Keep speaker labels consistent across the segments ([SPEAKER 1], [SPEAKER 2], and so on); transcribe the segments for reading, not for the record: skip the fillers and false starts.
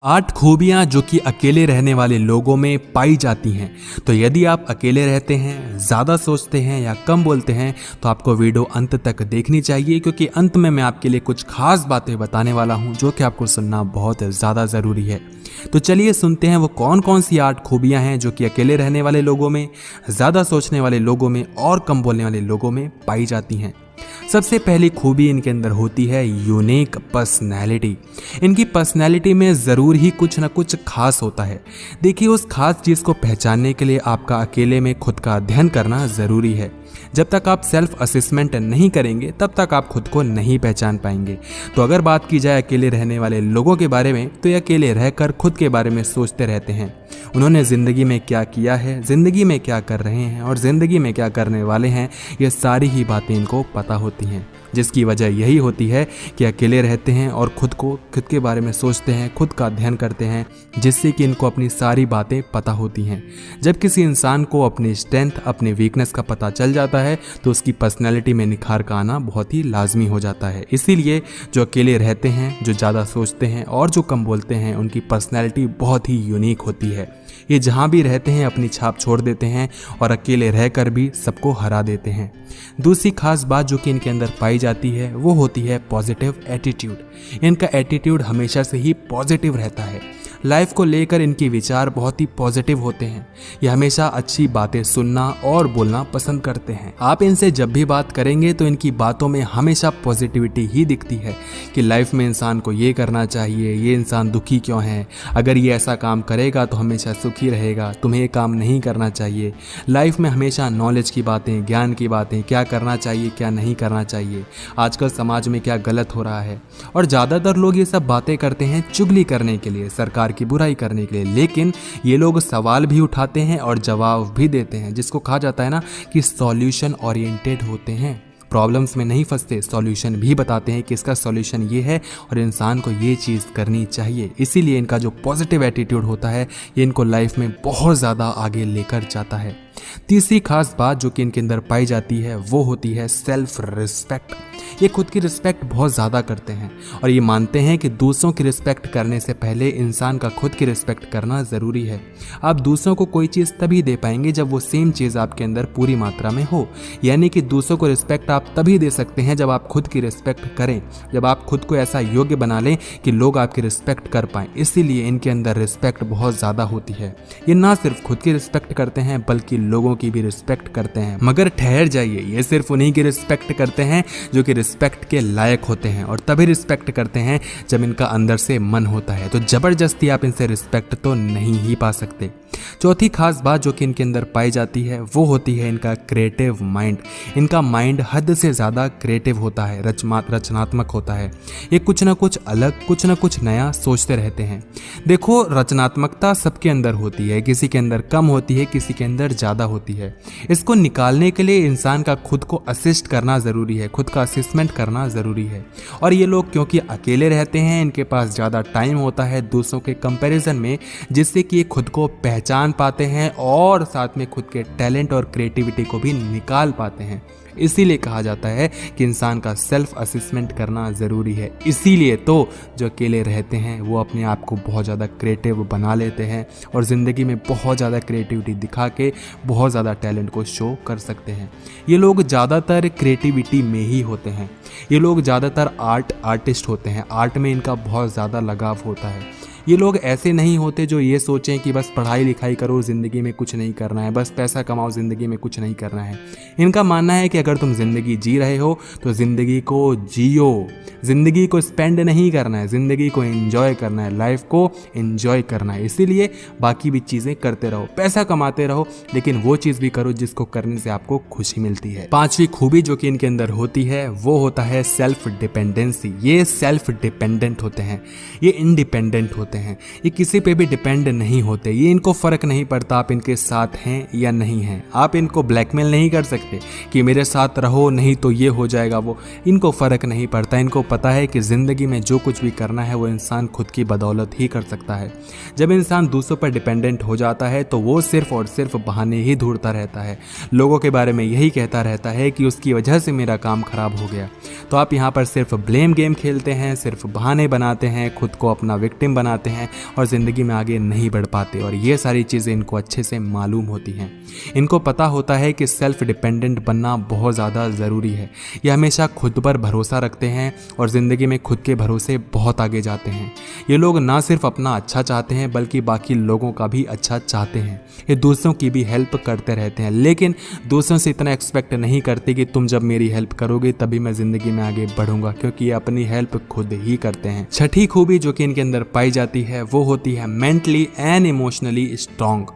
[SPEAKER 1] 8 खूबियां जो कि अकेले रहने वाले लोगों में पाई जाती हैं। तो यदि आप अकेले रहते हैं, ज़्यादा सोचते हैं या कम बोलते हैं तो आपको वीडियो अंत तक देखनी चाहिए, क्योंकि अंत में मैं आपके लिए कुछ खास बातें बताने वाला हूं जो कि आपको सुनना बहुत ज़्यादा ज़रूरी है। तो चलिए सुनते हैं वो कौन कौन सी 8 खूबियां हैं जो कि अकेले रहने वाले लोगों में, ज़्यादा सोचने वाले लोगों में और कम बोलने वाले लोगों में पाई जाती हैं। सबसे पहली खूबी इनके अंदर होती है यूनिक पर्सनैलिटी। इनकी पर्सनैलिटी में ज़रूर ही कुछ ना कुछ खास होता है। देखिए, उस खास चीज़ को पहचानने के लिए आपका अकेले में खुद का अध्ययन करना ज़रूरी है। जब तक आप सेल्फ असेसमेंट नहीं करेंगे तब तक आप खुद को नहीं पहचान पाएंगे। तो अगर बात की जाए अकेले रहने वाले लोगों के बारे में, तो ये अकेले रहकर खुद के बारे में सोचते रहते हैं। उन्होंने ज़िंदगी में क्या किया है, ज़िंदगी में क्या कर रहे हैं और ज़िंदगी में क्या करने वाले हैं, ये सारी ही बातें इनको पता होती हैं। जिसकी वजह यही होती है कि अकेले रहते हैं और खुद के बारे में सोचते हैं, खुद का अध्ययन करते हैं, जिससे कि इनको अपनी सारी बातें पता होती हैं। जब किसी इंसान को अपनी स्ट्रेंथ, अपनी वीकनेस का पता चल जाता है तो उसकी पर्सनैलिटी में निखार का आना बहुत ही लाजमी हो जाता है। इसीलिए जो अकेले रहते हैं, जो ज़्यादा सोचते हैं और जो कम बोलते हैं, उनकी पर्सनैलिटी बहुत ही यूनिक होती है। ये जहाँ भी रहते हैं अपनी छाप छोड़ देते हैं और अकेले रहकर भी सबको हरा देते हैं। दूसरी खास बात जो कि इनके अंदर पाई जाती है वो होती है पॉजिटिव एटीट्यूड। इनका एटीट्यूड हमेशा से ही पॉजिटिव रहता है। लाइफ को लेकर इनके विचार बहुत ही पॉजिटिव होते हैं। ये हमेशा अच्छी बातें सुनना और बोलना पसंद करते हैं। आप इनसे जब भी बात करेंगे तो इनकी बातों में हमेशा पॉजिटिविटी ही दिखती है कि लाइफ में इंसान को ये करना चाहिए, ये इंसान दुखी क्यों है, अगर ये ऐसा काम करेगा तो हमेशा सुखी रहेगा, तुम्हें ये काम नहीं करना चाहिए। लाइफ में हमेशा नॉलेज की बातें, ज्ञान की बातें, क्या करना चाहिए क्या नहीं करना चाहिए, आजकल समाज में क्या गलत हो रहा है। और ज़्यादातर लोग ये सब बातें करते हैं चुगली करने के लिए, सरकार की बुराई करने के लिए, लेकिन ये लोग सवाल भी उठाते हैं और जवाब भी देते हैं, जिसको कहा जाता है ना कि सॉल्यूशन ओरिएंटेड होते हैं। प्रॉब्लम्स में नहीं फंसते, सॉल्यूशन भी बताते हैं कि इसका सॉल्यूशन ये है और इंसान को ये चीज़ करनी चाहिए। इसीलिए इनका जो पॉजिटिव एटीट्यूड होता है ये इनको लाइफ में बहुत ज़्यादा आगे लेकर जाता है। तीसरी खास बात जो कि इनके अंदर पाई जाती है वो होती है सेल्फ रिस्पेक्ट। ये खुद की रिस्पेक्ट बहुत ज़्यादा करते हैं और ये मानते हैं कि दूसरों की रिस्पेक्ट करने से पहले इंसान का खुद की रिस्पेक्ट करना ज़रूरी है। आप दूसरों को कोई चीज़ तभी दे पाएंगे जब वो सेम चीज़ आपके अंदर पूरी मात्रा में हो। यानी कि दूसरों को रिस्पेक्ट आप तभी दे सकते हैं जब आप खुद की रिस्पेक्ट करें, जब आप खुद को ऐसा योग्य बना लें कि लोग आपकी रिस्पेक्ट कर पाएँ। इसीलिए इनके अंदर रिस्पेक्ट बहुत ज़्यादा होती है। ये ना सिर्फ खुद की रिस्पेक्ट करते हैं बल्कि लोगों की भी रिस्पेक्ट करते हैं। मगर ठहर जाइए, ये सिर्फ उन्हीं की रिस्पेक्ट करते हैं जो कि रिस्पेक्ट के लायक होते हैं, और तभी रिस्पेक्ट करते हैं जब इनका अंदर से मन होता है। तो जबरदस्ती आप इनसे रिस्पेक्ट तो नहीं ही पा सकते। चौथी खास बात जो कि इनके अंदर पाई जाती है वो होती है इनका क्रिएटिव माइंड। इनका माइंड हद से ज़्यादा क्रिएटिव होता है, रचनात्मक होता है। ये कुछ ना कुछ अलग, कुछ ना कुछ नया सोचते रहते हैं। देखो, रचनात्मकता सबके अंदर होती है, किसी के अंदर कम होती है, किसी के अंदर ज़्यादा होती है। इसको निकालने के लिए इंसान का खुद को असिस्ट करना ज़रूरी है, खुद का असेसमेंट करना ज़रूरी है। और ये लोग क्योंकि अकेले रहते हैं, इनके पास ज़्यादा टाइम होता है दूसरों के कंपैरिजन में, जिससे कि ये खुद को पहचान पाते हैं और साथ में खुद के टैलेंट और क्रिएटिविटी को भी निकाल पाते हैं। इसीलिए कहा जाता है कि इंसान का सेल्फ असेसमेंट करना ज़रूरी है। इसीलिए तो जो अकेले रहते हैं वो अपने आप को बहुत ज़्यादा क्रिएटिव बना लेते हैं और ज़िंदगी में बहुत ज़्यादा क्रिएटिविटी दिखा के बहुत ज़्यादा टैलेंट को शो कर सकते हैं। ये लोग ज़्यादातर क्रिएटिविटी में ही होते हैं। ये लोग ज़्यादातर आर्टिस्ट होते हैं। आर्ट में इनका बहुत ज़्यादा लगाव होता है। ये लोग ऐसे नहीं होते जो ये सोचें कि बस पढ़ाई लिखाई करो, ज़िंदगी में कुछ नहीं करना है, बस पैसा कमाओ, ज़िंदगी में कुछ नहीं करना है। इनका मानना है कि अगर तुम ज़िंदगी जी रहे हो तो ज़िंदगी को जियो, ज़िंदगी को स्पेंड नहीं करना है, ज़िंदगी को एंजॉय करना है, लाइफ को एंजॉय करना है। इसीलिए बाकी भी चीज़ें करते रहो, पैसा कमाते रहो, लेकिन वो चीज़ भी करो जिसको करने से आपको खुशी मिलती है। पांचवी खूबी जो कि इनके अंदर होती है वो होता है सेल्फ डिपेंडेंसी। ये सेल्फ डिपेंडेंट होते हैं, ये इंडिपेंडेंट होते हैं, ये किसी पे भी डिपेंड नहीं होते। ये इनको फर्क नहीं पड़ता आप इनके साथ हैं या नहीं हैं। आप इनको ब्लैकमेल नहीं कर सकते कि मेरे साथ रहो नहीं तो ये हो जाएगा वो। इनको फर्क नहीं पड़ता। इनको पता है कि ज़िंदगी में जो कुछ भी करना है वो इंसान खुद की बदौलत ही कर सकता है। जब इंसान दूसरों पर डिपेंडेंट हो जाता है तो वो सिर्फ और सिर्फ बहाने ही ढूंढता रहता है, लोगों के बारे में यही कहता रहता है कि उसकी वजह से मेरा काम खराब हो गया। तो आप यहाँ पर सिर्फ ब्लेम गेम खेलते हैं, सिर्फ बहाने बनाते हैं, खुद को अपना विक्टिम बनाते पाते हैं और ज़िंदगी में आगे नहीं बढ़ पाते। और ये सारी चीज़ें इनको अच्छे से मालूम होती हैं। इनको पता होता है कि सेल्फ डिपेंडेंट बनना बहुत ज़्यादा ज़रूरी है। ये हमेशा खुद पर भरोसा रखते हैं और ज़िंदगी में खुद के भरोसे बहुत आगे जाते हैं। ये लोग ना सिर्फ अपना अच्छा चाहते हैं बल्कि बाकी लोगों का भी अच्छा चाहते हैं। ये दूसरों की भी हेल्प करते रहते हैं, लेकिन दूसरों से इतना एक्सपेक्ट नहीं करते कि तुम जब मेरी हेल्प करोगे तभी मैं ज़िंदगी में आगे बढ़ूंगा, क्योंकि ये अपनी हेल्प खुद ही करते हैं। छठी खूबी जो कि इनके अंदर पाई जाती है वो होती है मेंटली एंड इमोशनली स्ट्रांग।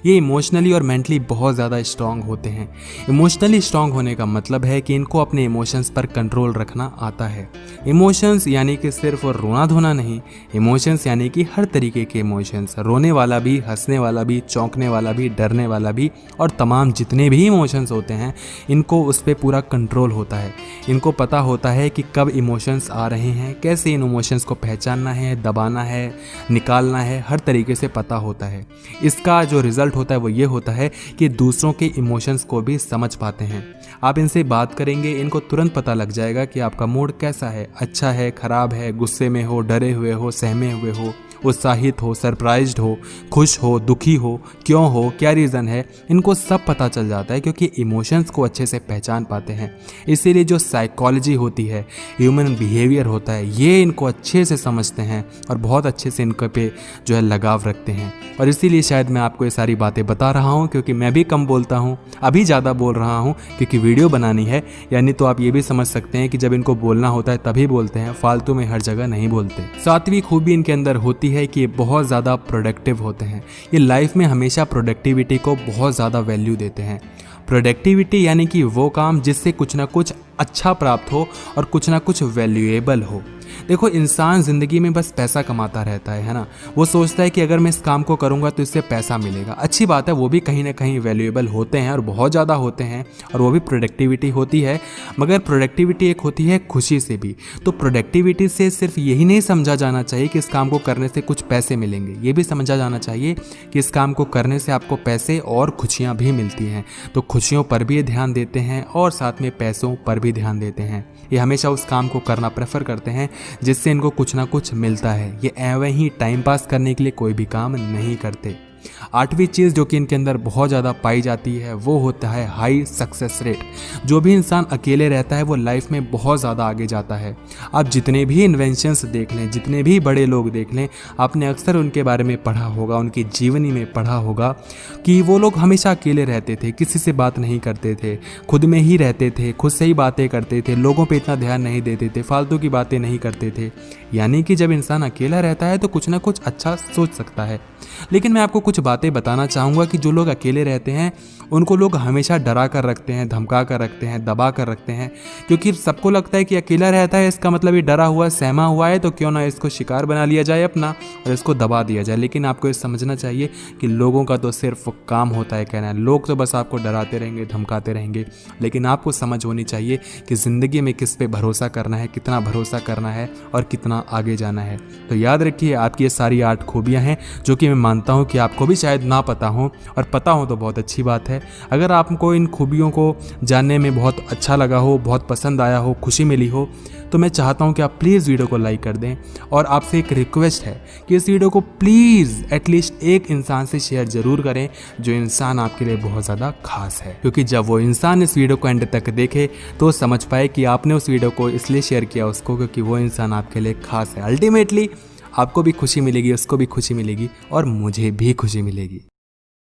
[SPEAKER 1] ये इमोशनली और मेंटली बहुत ज़्यादा स्ट्रांग होते हैं। इमोशनली स्ट्रांग होने का मतलब है कि इनको अपने इमोशंस पर कंट्रोल रखना आता है। इमोशंस यानी कि सिर्फ रोना धोना नहीं, इमोशंस यानी कि हर तरीके के इमोशंस, रोने वाला भी, हंसने वाला भी, चौंकने वाला भी, डरने वाला भी, और तमाम जितने भी इमोशंस होते हैं इनको उस पर पूरा कंट्रोल होता है। इनको पता होता है कि कब इमोशंस आ रहे हैं, कैसे इन इमोशंस को पहचानना है, दबाना है, निकालना है, हर तरीके से पता होता है। इसका जो रिजल्ट होता है वो ये होता है कि दूसरों के इमोशंस को भी समझ पाते हैं। आप इनसे बात करेंगे, इनको तुरंत पता लग जाएगा कि आपका मूड कैसा है, अच्छा है, खराब है, गुस्से में हो, डरे हुए हो, सहमे हुए हो, उत्साहित हो, सरप्राइज्ड हो, खुश हो, दुखी हो, क्यों हो, क्या रीज़न है। इनको सब पता चल जाता है क्योंकि इमोशंस को अच्छे से पहचान पाते हैं। इसीलिए जो साइकोलॉजी होती है, ह्यूमन बिहेवियर होता है, ये इनको अच्छे से समझते हैं और बहुत अच्छे से इनके पे जो है लगाव रखते हैं। और इसीलिए शायद मैं आपको ये सारी बातें बता रहा हूँ, क्योंकि मैं भी कम बोलता हूँ, अभी ज़्यादा बोल रहा हूँ क्योंकि वीडियो बनानी है। यानी तो आप ये भी समझ सकते हैं कि जब इनको बोलना होता है तभी बोलते हैं, फालतू में हर जगह नहीं बोलते। सातवीं खूबी इनके अंदर होती है कि ये बहुत ज़्यादा प्रोडक्टिव होते हैं। ये लाइफ में हमेशा प्रोडक्टिविटी को बहुत ज़्यादा वैल्यू देते हैं। प्रोडक्टिविटी यानी कि वो काम जिससे कुछ ना कुछ अच्छा प्राप्त हो और कुछ ना कुछ वैल्यूएबल हो। देखो, इंसान ज़िंदगी में बस पैसा कमाता रहता है ना। वो सोचता है कि अगर मैं इस काम को करूँगा तो इससे पैसा मिलेगा। अच्छी बात है, वो भी कहीं ना कहीं वैल्यूएबल होते हैं और बहुत ज़्यादा होते हैं, और वो भी प्रोडक्टिविटी होती है। मगर प्रोडक्टिविटी एक होती है खुशी से भी। तो प्रोडक्टिविटी से सिर्फ यही नहीं समझा जाना चाहिए कि इस काम को करने से कुछ पैसे मिलेंगे। ये भी समझा जाना चाहिए कि इस काम को करने से आपको पैसे और खुशियाँ भी मिलती हैं। तो खुशियों पर भी ध्यान देते हैं और साथ में पैसों पर भी ध्यान देते हैं। ये हमेशा उस काम को करना प्रेफर करते हैं जिससे इनको कुछ ना कुछ मिलता है। ये एवं ही टाइम पास करने के लिए कोई भी काम नहीं करते। आठवीं चीज़ जो कि इनके अंदर बहुत ज़्यादा पाई जाती है वो होता है हाई सक्सेस रेट। जो भी इंसान अकेले रहता है वो लाइफ में बहुत ज़्यादा आगे जाता है। आप जितने भी इन्वेंशंस देख लें, जितने भी बड़े लोग देख लें, आपने अक्सर उनके बारे में पढ़ा होगा, उनकी जीवनी में पढ़ा होगा कि वो लोग हमेशा अकेले रहते थे, किसी से बात नहीं करते थे, खुद में ही रहते थे, खुद से ही बातें करते थे, लोगों पर इतना ध्यान नहीं देते थे, फालतू की बातें नहीं करते थे। यानी कि जब इंसान अकेला रहता है तो कुछ ना कुछ अच्छा सोच सकता है। लेकिन मैं आपको कुछ बातें बताना चाहूँगा कि जो लोग अकेले रहते हैं उनको लोग हमेशा डरा कर रखते हैं, धमका कर रखते हैं, दबा कर रखते हैं, क्योंकि सबको लगता है कि अकेला रहता है, इसका मतलब ये डरा हुआ, सहमा हुआ है, तो क्यों ना इसको शिकार बना लिया जाए अपना और इसको दबा दिया जाए। लेकिन आपको ये समझना चाहिए कि लोगों का तो सिर्फ काम होता है कहना है। लोग तो बस आपको डराते रहेंगे, धमकाते रहेंगे, लेकिन आपको समझ होनी चाहिए कि ज़िंदगी में किस पे भरोसा करना है, कितना भरोसा करना है और कितना आगे जाना है। तो याद रखिए, आपकी ये सारी 8 खूबियाँ हैं जो कि मैं मानता हूँ कि आपको भी शायद ना पता हो, और पता हो तो बहुत अच्छी बात है। अगर आपको इन खूबियों को जानने में बहुत अच्छा लगा हो, बहुत पसंद आया हो, खुशी मिली हो, तो मैं चाहता हूं कि आप प्लीज़ वीडियो को लाइक कर दें। और आपसे एक रिक्वेस्ट है कि इस वीडियो को प्लीज़ एटलीस्ट एक इंसान से शेयर ज़रूर करें जो इंसान आपके लिए बहुत ज़्यादा खास है, क्योंकि जब वो इंसान इस वीडियो को एंड तक देखे तो समझ पाए कि आपने उस वीडियो को इसलिए शेयर किया उसको क्योंकि वो इंसान आपके लिए खास है। अल्टीमेटली आपको भी खुशी मिलेगी, उसको भी खुशी मिलेगी और मुझे भी खुशी मिलेगी।